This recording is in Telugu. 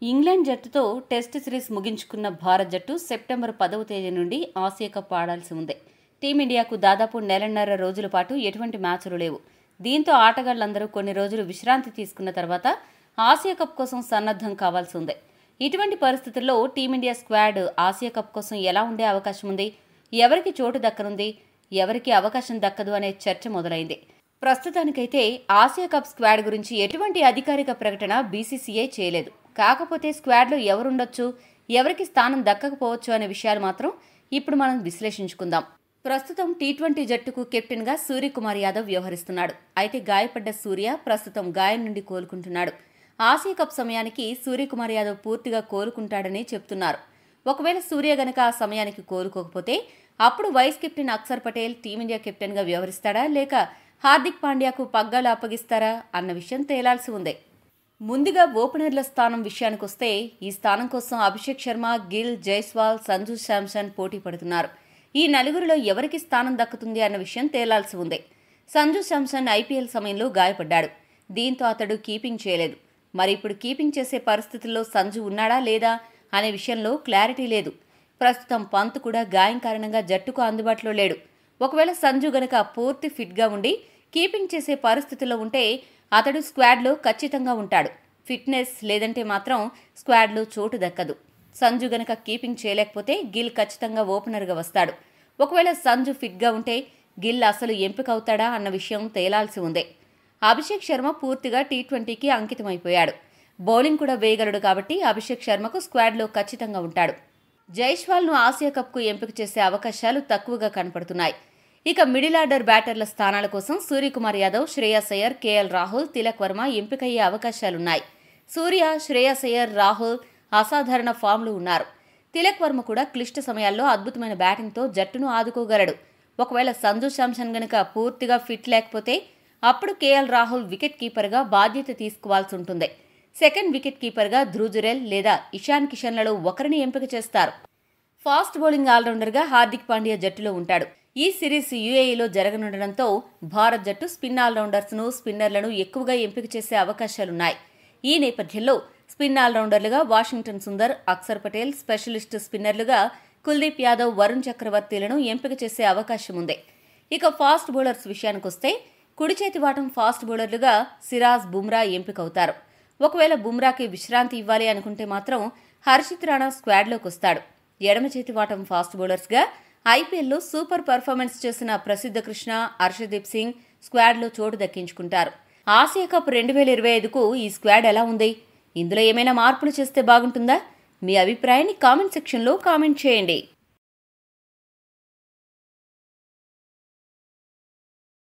ఇంగ్లాండ్ జట్టుతో టెస్ట్ సిరీస్ ముగించుకున్న భారత్ జట్టు సెప్టెంబర్ 10వ తేదీ నుండి ఆసియా కప్ ఆడాల్సి ఉంది. టీమిండియాకు దాదాపు నెలన్నర రోజుల పాటు ఎటువంటి మ్యాచ్లు లేవు. దీంతో ఆటగాళ్లందరూ కొన్ని రోజులు విశ్రాంతి తీసుకున్న తర్వాత ఆసియా కప్ కోసం సన్నద్ధం కావాల్సి ఉంది. ఇటువంటి పరిస్థితుల్లో టీమిండియా స్క్వాడ్ ఆసియా కప్ కోసం ఎలా ఉండే అవకాశం ఉంది, ఎవరికి చోటు దక్కనుంది, ఎవరికి అవకాశం దక్కదు అనే చర్చ మొదలైంది. ప్రస్తుతానికైతే ఆసియా కప్ స్క్వాడ్ గురించి ఎటువంటి అధికారిక ప్రకటన బీసీసీఐ చేయలేదు. కాకపోతే స్క్వాడ్లో ఎవరుండొచ్చు, ఎవరికి స్థానం దక్కకపోవచ్చు అనే విషయాలు మాత్రం ఇప్పుడు మనం విశ్లేషించుకుందాం. ప్రస్తుతం టీ20 జట్టుకు కెప్టెన్గా సూర్యకుమార్ యాదవ్ వ్యవహరిస్తున్నాడు. అయితే గాయపడ్డ సూర్య ప్రస్తుతం గాయం నుండి కోలుకుంటున్నాడు. ఆసియా కప్ సమయానికి సూర్యకుమార్ యాదవ్ పూర్తిగా కోలుకుంటాడని చెప్తున్నారు. ఒకవేళ సూర్య గనక ఆ సమయానికి కోలుకోకపోతే అప్పుడు vice captain Akshar Patel team India కెప్టెన్గా వ్యవహరిస్తాడా, లేక హార్దిక్ పాండ్యాకు పగ్గాలు అప్పగిస్తారా అన్న విషయం తేలాల్సి ఉంది. ముందుగా ఓపెనర్ల స్థానం విషయానికొస్తే ఈ స్థానం కోసం అభిషేక్ శర్మ, గిల్, జైస్వాల్, సంజు శాంసన్ పోటీ పడుతున్నారు. ఈ నలుగురిలో ఎవరికి స్థానం దక్కుతుంది అన్న విషయం తేలాల్సి ఉంది. సంజు శాంసన్ ఐపీఎల్ సమయంలో గాయపడ్డాడు. దీంతో అతడు కీపింగ్ చేయలేదు. మరి ఇప్పుడు కీపింగ్ చేసే పరిస్థితుల్లో సంజు ఉన్నాడా లేదా అనే విషయంలో క్లారిటీ లేదు. ప్రస్తుతం పంత్ కూడా గాయం కారణంగా జట్టుకు అందుబాటులో లేడు. ఒకవేళ సంజు గనక పూర్తి ఫిట్గా ఉండి కీపింగ్ చేసే పరిస్థితుల్లో ఉంటే అతడు స్క్వాడ్లో ఖచ్చితంగా ఉంటాడు. ఫిట్నెస్ లేదంటే మాత్రం స్క్వాడ్లో చోటు దక్కదు. సంజు గనక కీపింగ్ చేయలేకపోతే గిల్ ఖచ్చితంగా ఓపెనర్గా వస్తాడు. ఒకవేళ సంజు ఫిట్గా ఉంటే గిల్ అసలు ఎంపిక అవుతాడా అన్న విషయం తేలాల్సి ఉంది. అభిషేక్ శర్మ పూర్తిగా టీ20కి అంకితమైపోయాడు. బౌలింగ్ కూడా వేయగలడు కాబట్టి అభిషేక్ శర్మకు స్క్వాడ్లో ఖచ్చితంగా ఉంటాడు. జైస్వాల్ను ఆసియా కప్కు ఎంపిక చేసే అవకాశాలు తక్కువగా కనపడుతున్నాయి. ఇక మిడిల్ ఆర్డర్ బ్యాటర్ల స్థానాల కోసం సూర్యకుమార్ యాదవ్, శ్రేయస్ అయ్యర్, కేఎల్ రాహుల్, తిలక్ వర్మ ఎంపికయ్యే అవకాశాలున్నాయి. సూర్య, శ్రేయస్ అయ్యర్, రాహుల్ అసాధారణ ఫామ్లో ఉన్నారు. తిలక్ వర్మ కూడా క్లిష్ట సమయాల్లో అద్భుతమైన బ్యాటింగ్తో జట్టును ఆదుకోగలడు. ఒకవేళ సంజు శాంసన్ గనక పూర్తిగా ఫిట్ లేకపోతే అప్పుడు కేఎల్ రాహుల్ వికెట్ కీపర్గా బాధ్యత తీసుకోవాల్సి ఉంటుంది. సెకండ్ వికెట్ కీపర్గా ధ్రువ్ జురెల్ లేదా ఇషాన్ కిషన్లలో ఒకరిని ఎంపిక చేస్తారు. ఫాస్ట్ బౌలింగ్ ఆల్రౌండర్గా హార్దిక్ పాండ్యా జట్టులో ఉంటాడు. ఈ సిరీస్ యూఏఈలో జరగనుండడంతో భారత్ జట్టు స్పిన్ ఆల్రౌండర్స్ను, స్పిన్నర్లను ఎక్కువగా ఎంపిక చేసే అవకాశాలున్నాయి. ఈ నేపథ్యంలో స్పిన్ ఆల్రౌండర్లుగా వాషింగ్టన్ సుందర్, అక్షర్ పటేల్, స్పెషలిస్ట్ స్పిన్నర్లుగా కుల్దీప్ యాదవ్, వరుణ్ చక్రవర్తిలను ఎంపిక చేసే అవకాశం ఉంది. ఇక ఫాస్ట్ బౌలర్స్ విషయానికొస్తే కుడి చేతి వాటం ఫాస్ట్ బౌలర్లుగా సిరాజ్, బుమ్రా ఎంపికవుతారు. ఒకవేళ బుమ్రాకి విశ్రాంతి ఇవ్వాలి అనుకుంటే మాత్రం హర్షిత్ రాణా స్క్వాడ్లోకి వస్తాడు. ఎడమ చేతి వాటం ఫాస్ట్ బౌలర్స్గా ఐపీఎల్లో సూపర్ పర్ఫార్మెన్స్ చేసిన ప్రసిద్ధ కృష్ణ, హర్షదీప్ సింగ్ స్క్వాడ్లో చోటు దక్కించుకుంటారు. ఆసియా కప్ 2025కు ఈ స్క్వాడ్ ఎలా ఉంది? ఇందులో ఏమైనా మార్పులు చేస్తే బాగుంటుందా? మీ అభిప్రాయాన్ని కామెంట్ సెక్షన్లో కామెంట్ చేయండి.